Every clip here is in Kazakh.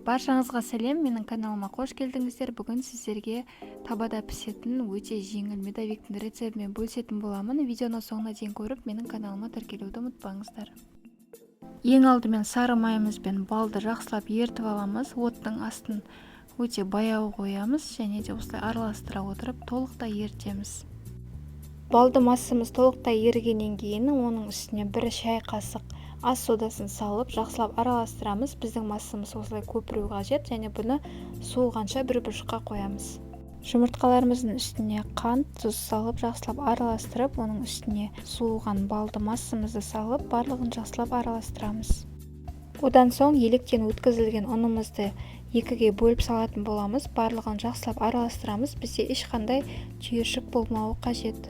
Баршаңызға сәлем, менің каналыма қош келдіңіздер. Бүгін сіздерге табада пісетін өте жеңіл медовиктің рецептімен бөлісетін боламын. Видеоны соңына дейін көріп, менің каналыма тіркелуді ұмытпаңыздар. Ең алдымен сары майымыз бен балды жақсылап ертіп аламыз. Оттың астын өте баяу қоямыз және де осылай араластыра отырып толықтай ертеміз. Балды массамыз толықтай ерігеннен кейін оның үстіне бір шай қасық ас содасын салып жақсылап араластырамыз. Біздің массамыз осылай көпіру қажет және бұны суығанша бір бұрышқа қоямыз. Жұмыртқаларымыздың үстіне қант, тұз салып жақсылап араластырып, оның үстіне суыған балды массамызды салып, барлығын жақсылап араластырамыз. Одан соң електен өткізілген ұнымызды екіге бөліп салатын боламыз. Барлығын жақсылап араластырамыз. Бізде ешқандай түйіршік болмауы қажет.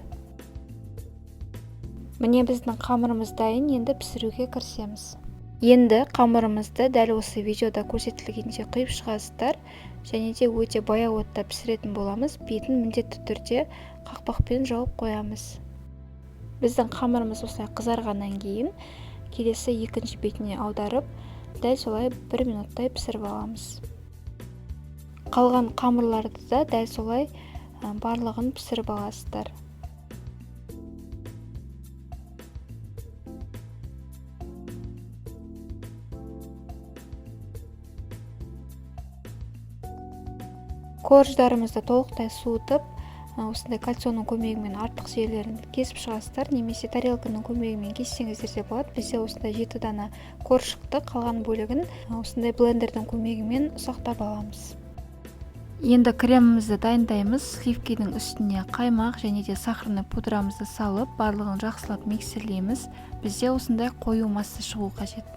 Міне біздің қамырымыз дайын, енді пісіруге кірісеміз. Енді қамырымызды дәл осы видеода көрсетілгенде құйып шығасыздар және де өте баяу отта пісіретін боламыз. Бетін міндетті түрде қақпақпен жауып қоямыз. Біздің қамырымыз осылай қызарғаннан кейін келесі екінші бетіне аударып, дәл солай 1 минуттай пісіріп аламыз. Қалған қамырларды да дәл солай барлығын пісіріп аласыздар. Корждарымызды толықтай суытып, осындай кольцоның көмегімен артық жерлерін кесіп шығасыздар, немесе тарелканың көмегімен кессеңіздер де болады. Бізде осындай 7 дана корж шықты, қалған бөлігін осындай блендердің көмегімен ұсақтап аламыз. Енді кремімізді дайындаймыз. Сливкидің үстіне қаймақ және де сахарный пудрамызды салып, барлығын жақсылап миксерлейміз. Бізде осындай қою масса шығу қажет.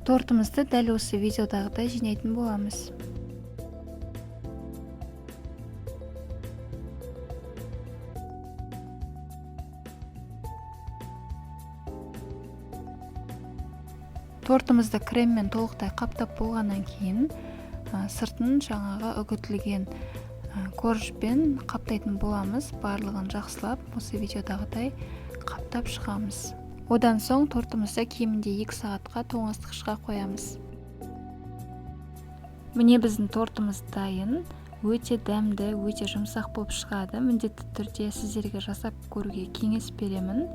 Тортымызды дәл осы видеодағыдай жинайтын боламыз. Тортымызды креммен толықтай қаптап болғаннан кейін сыртын жаңағы үгітілген коржбен қаптайтын боламыз. Барлығын жақсылап осы видеодағыдай қаптап шығамыз. Одан соң тортымызды кемінде 2 сағатқа тоңазытқышқа қоямыз. Міне біздің тортымыз дайын. Өте дәмді, өте жұмсақ болып шығады. Міндетті түрде сіздерге жасап көруге кеңес беремін.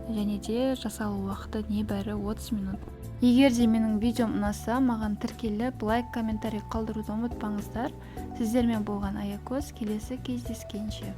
Және де жасалу уақыты небәрі 30 минут. Егер де менің видеом ұнаса, маған тіркеліп, лайк, комментарий қалдыруды ұмытпаңыздар. Сіздермен болған Аякөз, келесі кездескенше.